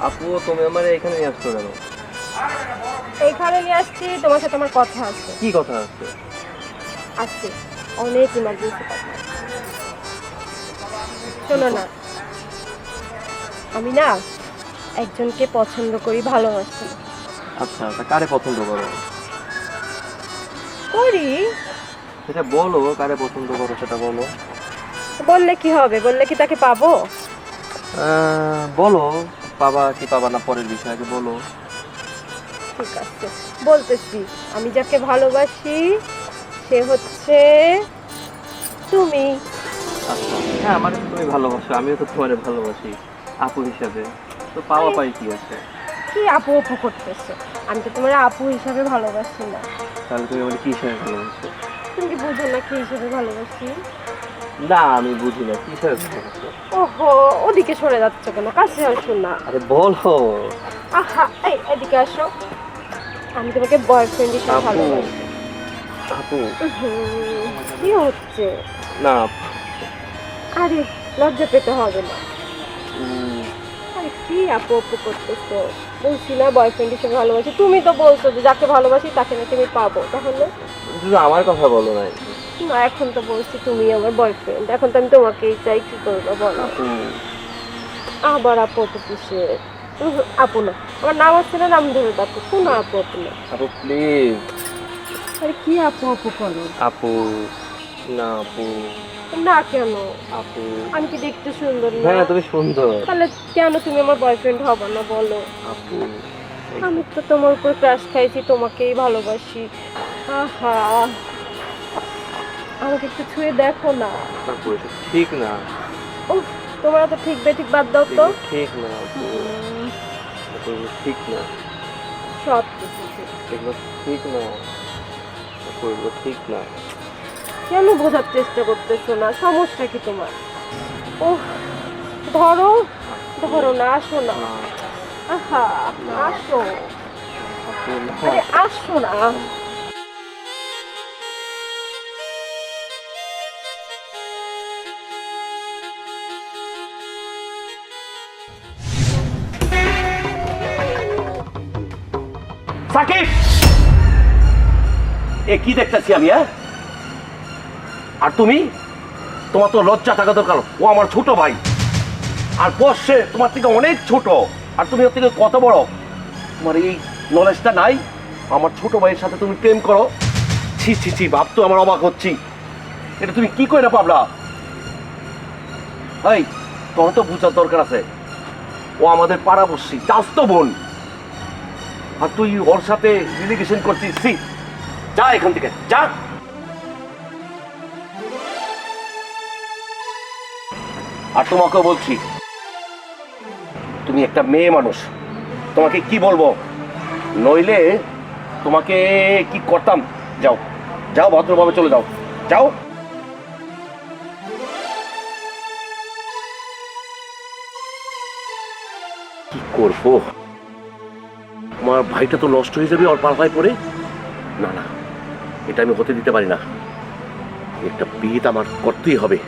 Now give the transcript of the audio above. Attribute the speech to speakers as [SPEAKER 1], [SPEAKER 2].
[SPEAKER 1] আপু তুমি আমার এখানে নিয়ে আসছো কেন?
[SPEAKER 2] এইখানে নিয়ে আসছি, তোমার সাথে আমার কথা আছে।
[SPEAKER 1] কি কথা আছে?
[SPEAKER 2] আছে, অনেক ইমার্জেন্সি কথা। শোনো না, আমি না একজনকে পছন্দ করি, ভালোবাসি।
[SPEAKER 1] আচ্ছা, তা কারে পছন্দ করো?
[SPEAKER 2] করি।
[SPEAKER 1] সেটা বলো, কারে পছন্দ করো সেটা বলো।
[SPEAKER 2] বললে কি হবে? বললে কি তাকে পাবো?
[SPEAKER 1] বলো, পাবা কি পাবা না পরের বিষয়, আগে বলো।
[SPEAKER 2] ঠিক আছে, বলতেছি। আমি যাকে ভালোবাসি সে হচ্ছে তুমি।
[SPEAKER 1] আচ্ছা, হ্যাঁ আমার তো তুমি ভালোবাসো, আমিও তো তোমারে ভালোবাসি আপু হিসাবে। তো পাওয়া
[SPEAKER 2] আরে,
[SPEAKER 1] পাই কি আছে?
[SPEAKER 2] কি আপু আপু করতেছো? আমি তো তোমার আপু হিসাবে ভালোবাসি না।
[SPEAKER 1] তাহলে তুমি আমার কি হিসাবে ভালোবাসো?
[SPEAKER 2] তুমি কি বুঝো না কি হিসাবে ভালোবাসি?
[SPEAKER 1] না আমি বুঝি না কি হিসাবে ভালোবাসো।
[SPEAKER 2] ওহো, ওদিকে সরে যাচ্ছ কেন? কাছে আসো না।
[SPEAKER 1] আরে বলো।
[SPEAKER 2] আহা, এদিকে আসো। আমি তোমাকে বয়ফ্রেন্ড হিসেবে
[SPEAKER 1] আপু,
[SPEAKER 2] ভালোবাসি।
[SPEAKER 1] আপু।
[SPEAKER 2] কি হচ্ছে?
[SPEAKER 1] না।
[SPEAKER 2] আরে, লজ্জা পেতে হবে না।
[SPEAKER 1] উম,
[SPEAKER 2] আরে কি আপু আপু করতেছো? বলছি না বয়ফ্রেন্ড হিসেবে ভালোবাসি, তুমি তো বলছো যে যাকে ভালোবাসি তাকে নাকি আমি পাবো, তাহলে?
[SPEAKER 1] শুধু আমার কথা বলো নাই।
[SPEAKER 2] না, এখন তো বলছি তুমি আমার বয়ফ্রেন্ড, এখন তো আমি তোমাকেই চাই, কি করবো বলো?
[SPEAKER 1] আপু,
[SPEAKER 2] আবার আপু আপু কিসের? আপু না, আমার নাম আছে না, নাম ধরে ডাকো, কোনো আপু আপু না।
[SPEAKER 1] আপু প্লিজ।
[SPEAKER 2] আরে কি আপু আপু করো?
[SPEAKER 1] আপু, না আপু।
[SPEAKER 2] না কেন?
[SPEAKER 1] আপু,
[SPEAKER 2] আমি কি দেখতে সুন্দর না?
[SPEAKER 1] হ্যাঁ তুমি সুন্দর।
[SPEAKER 2] তাহলে কেন তুমি আমার বয়ফ্রেন্ড হবে না বলো?
[SPEAKER 1] আপু,
[SPEAKER 2] আমি তো তোমার উপর ক্রাশ খাইছি, তোমাকেই ভালোবাসি। আহা, আমাকে একটু ছুঁয়ে দেখো না।
[SPEAKER 1] আপু এটা ঠিক না।
[SPEAKER 2] উফ, তোমরা তো ঠিক বেঠিক বাদ দাও তো।
[SPEAKER 1] এগুলো ঠিক না আপু। আপু এগুলো ঠিক না।
[SPEAKER 2] সব কিছু ঠিক।
[SPEAKER 1] এগুলো ঠিক না। আপু এগুলো ঠিক না।
[SPEAKER 2] কেন বোঝার চেষ্টা করতেছো না? সমস্যা কি তোমার? ওহ, ধরো, ধরো না, আসো না।
[SPEAKER 1] না,
[SPEAKER 2] আহা,
[SPEAKER 1] না।
[SPEAKER 2] আসো।
[SPEAKER 1] আপু না।
[SPEAKER 2] আরে আসো না।
[SPEAKER 3] সাকিব, এ কি দেখতেছি আমি? আর তুমি, তোমার তো লজ্জা থাকা দরকার। ও আমার ছোট ভাই, আর বর্ষে তোমার থেকে অনেক ছোট, আর তুমি ওর থেকে কত বড়, তোমার এই নলেজটা নাই? আমার ছোট ভাইয়ের সাথে তুমি প্রেম করো? ছি ছি ছি, ভাব তো আমার অবাক হচ্ছি। এটা তুমি কি করে পাবলা? এই, তোমার তো বুঝার দরকার আছে, ও আমাদের পাড়াবর্ষী চাস্ত বোন, আর তুই ওর সাথে রিলেশন করছিস? সি, যা এখান থেকে যা। আর তোমাকেও বলছি, তুমি একটা মেয়ে মানুষ, তোমাকে কি বলবো, নইলে তোমাকে কি করতাম। যাও, যাও, ভদ্রভাবে চলে যাও, যাও। কি করবো, আমার ভাইটা তো নষ্ট হয়ে যাবে ওর পাল্লায় পড়ে। না না, এটা আমি হতে দিতে পারি না। একটা বিয়ে আমার করতেই হবে।